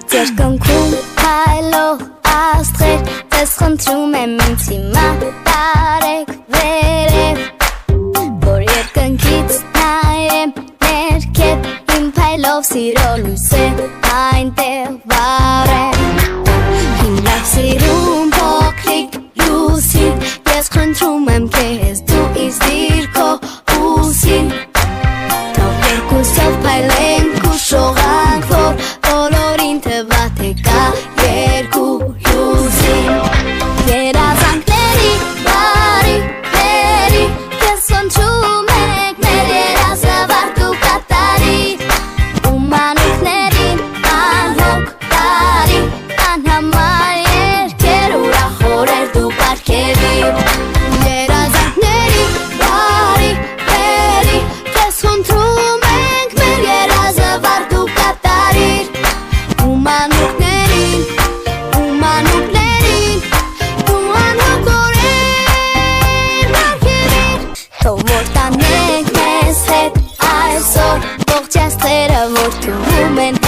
Երկնքում հայլող աստղեր Ձեզ խնդրում եմ ինձ հիմա տարեք վերև Որ երկնքից նայեմ ներքև Իմ փայլով սիրո լույսը այնտեղ վառեմ Իմ լավ սիրում փոքրիկ լույսին Ես խնդրում եմ քեզ դու ինձ դիր քո ուսին Թող երկուսով փայլենք ու շողանք որ բոլորին թվա թե կա երկու լույսին Երազանքների բարի բերի Քեզ խնդրում ենք մեր երազը վարդու կատարի Ու մանուկներին անհոգ տարի Անհամար երկեր ուրախ օրեր դու պարգևի Երազանքների բարի բերի Քեզ խնդրում ենք մեր երազը վարդու կատարիր Ու մանուկներին դու անհոգ օրեր պարգևիր Թող որ տանենք մեզ հետ այսօր Ողջ աստղերը որ թվում են